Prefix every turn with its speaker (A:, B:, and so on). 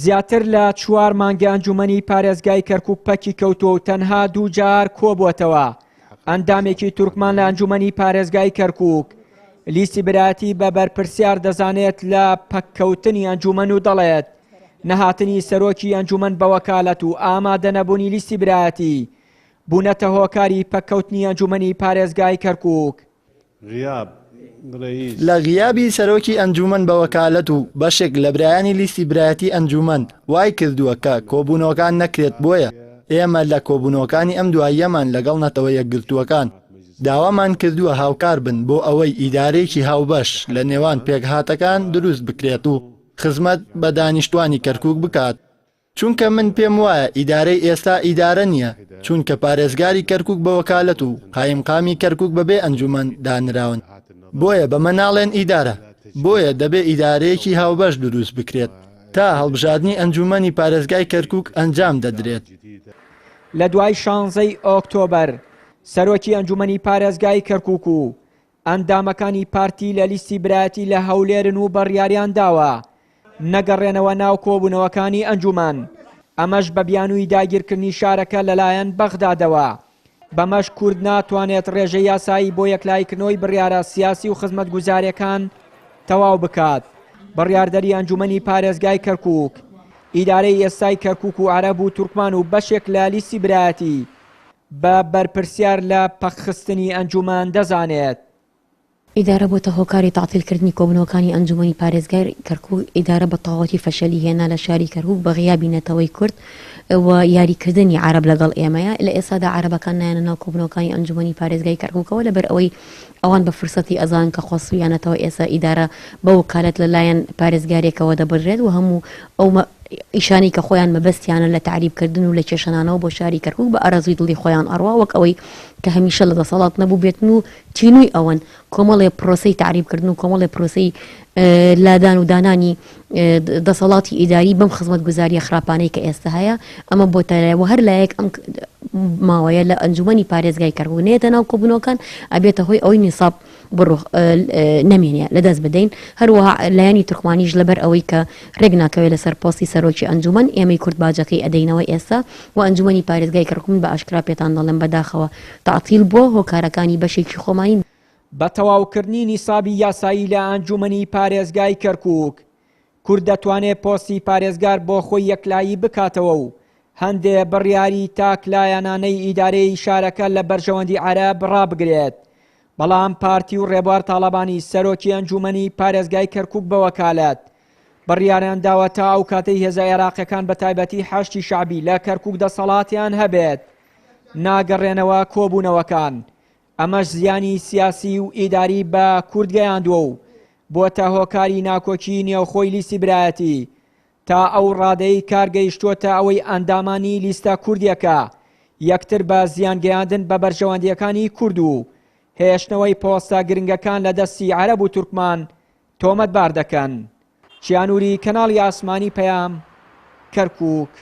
A: زیاتر لە 4 مانگە ئەنجومەنی پارێزگای کەرکووک پەکی کەوتووە و تەنها 2 جار کۆبووەتەوە. ئەندامێکی تورکمان لە ئەنجومەنی پارێزگای کەرکووک لیستی برایەتی بە بەرپرسیار دەزانێت لە پەککەوتنی ئەنجومەن و دەڵێت نەهاتنی سەرۆکی ئەنجومەن بە وەکالەت و ئامادە نەبوونی لیستی برایەتی بوونەتە هۆکاری پەککەوتنی ئەنجومەنی پارێزگای کەرکووک.
B: لە غیابی سەرۆکی ئەنجومەن بە وەکالەت و بەشێک لە برایانی لیستی برایەتی ئەنجومەن وای کردووە کە کۆبوونەوەکان نەکرێت، بۆیە ئێمە لە کۆبوونەوەکانی ئەم دواییەمان لەگەڵ نەتەوە یەکگرتووەکان داوامان کردووە هاوکار بن بۆ ئەوەی ئیدارەیەکی هاوبەش لە نێوان پێکهاتەکان دروست بکرێت و خزمەت بە دانیشتوانی کەرکووک بکات. چونکە من پێم وایە ئیدارەی ئێستا ئیدارە نییە، چونکە پارێزگاری کەرکووک بە وەکالەت و قایمقامی کەرکووک بەبێ ئەنجومەن دانراون. بۆیە بە مناڵێن ئیدارە، بۆیە دەبێ ئیدارەیەکی هاوبەش دروست بکرێت تا هەڵبژاردننی ئەنجومەنی پارێزگای کەرکووک ئەنجام دەدرێت.
A: لە دوای 16 ئۆکتۆبەر سەرۆکی ئەنجومەنی پارێزگای کەرکووک و ئەندامەکانی پارتی لە لیستی برایەتی لە هەولێرن و بڕیاریان داوە نەگەڕێنەوە ناو کۆبوونەوەکانی ئەنجومەن. ئەمەش بە بیانووی داگیرکردنی شارەکە لەلایەن بەغدادەوە. بەمەش کورد ناتوانێت ڕێژەی یاسایی بۆ یەکلایکردنەوەی بڕیارە سیاسی و خزمەتگوزاریەکان تەواو بکات. بڕیاردەری ئەنجومەنی پارێزگای کەرکووک ئیدارەی ئێستای کەرکووک و عەرەب و تورکمان و بەشێک لە لیستی برایەتی بە بەرپرسیار لە پەخخستنی ئەنجومەن دەزانێت.
C: ئیدارە بۆتە هۆکاری تاعتیلکردنی کۆبوونەوەکانی ئەنجومەنی پارێزگای کەرکووک. ئیدارە بە تەواوەتی فەشەلی هێنا لە شاری کەرکووک بە غیابی نەتەوەی کورد و یاریکردنی عەرەب لەگەڵ ئێمەیە. لە ئێستادا عەرەبەکان نایەنە ناو کۆبوونەوەکانی ئەنجومەنی پارێزگای کەرکووکەوە لەبەر ئەوەی ئەوان بە فرسەتی ئەزان کە خۆسویانەتەوە ئێستا ئیدارە بە وەکالەت لەلایەن پارێزگارێکەوە دەبڕێت و هەموو ئەو ئیشانی کە خۆیان مەبەستیانە لە تعریبکردن و لە کێشەنانەوە بۆ شاری کەرکووک بە ئەرەزوی دڵی خۆیان ئەڕوا وەک ئەوەی کە هەمیشە لە دەسەڵات نەبوو بێتن و تینووی ئەوەن کۆمەڵێ پرۆسەی تعریبکردن و کۆمەڵێ پرۆسەی لادان و دانانی دەسەڵاتی ئیداری بەم خزمەتگوزاریە خراپانەی کە ئێستا هەیە. ئەمە بۆتەوە هەر لایەک ئەم ماوەیە لە ئەنجومەنی پارێزگای کەرکووک نێتە ناو کۆبوونەوەکان ئەبێتە هۆی ئەوەی نیساب نەمێنێ لەدەست بدەین. هەروەها لایەنی تورکمانیش لەبەر ئەوەی کە ڕێک ناکەوێت لەسەر پۆستی سەرۆکی ئەنجومەن ئێمەی کورد باجەکەی ئەدەینەوە ئێستا و ئەنجومەنی پارێزگای کەرکووک بە ئاشکرا پێتان دەڵێن بەداخەوە تعتیل بۆ هۆکارەکانی بەشێکی خۆمانی
A: بە تەواوکردنی نیسابی یاسایی لە ئەنجومەنی پارێزگای کەرکووک کورد دەتوانێت پۆستی پارێزگار بۆ خۆی یەکلایی بکاتەوە و هەندێ بڕیاری تاکلایەنانەی ئیدارەی شارەکە لە بەرژەوەندی عەرەب ڕابگرێت. بەڵام پارتی و ڕێبوار تاڵەبانی سەرۆکی ئەنجومەنی پارێزگای کەرکووک بە وەکالەت بڕیاریان داوە تا ئەو کاتەی هێزە عێراقیەکان بە تایبەتی حەشتی شعبی لە کەرکووک دەسەڵاتیان هەبێت ناگەڕێنەوە کۆبوونەوەکان. ئەمەش زیانی سیاسی و ئیداری بە کورد گەیاندووە و بۆتە هۆکاری ناکۆکی نێوخۆی لیستی برایەتی تا ئەو ڕادەی کارگەیشتووەتە ئەوەی ئەندامانی لیستە کوردیەکە یەکتر بە زیانگەیاندن بە بەرژەوەندیەکانی کورد و هێشتنەوەی پۆستە گرنگەکان لە دەستی عەرەب و تورکمان تۆمەتبار دەکەن. چیانووری کەناڵی ئاسمانی پەیام، کەرکووک.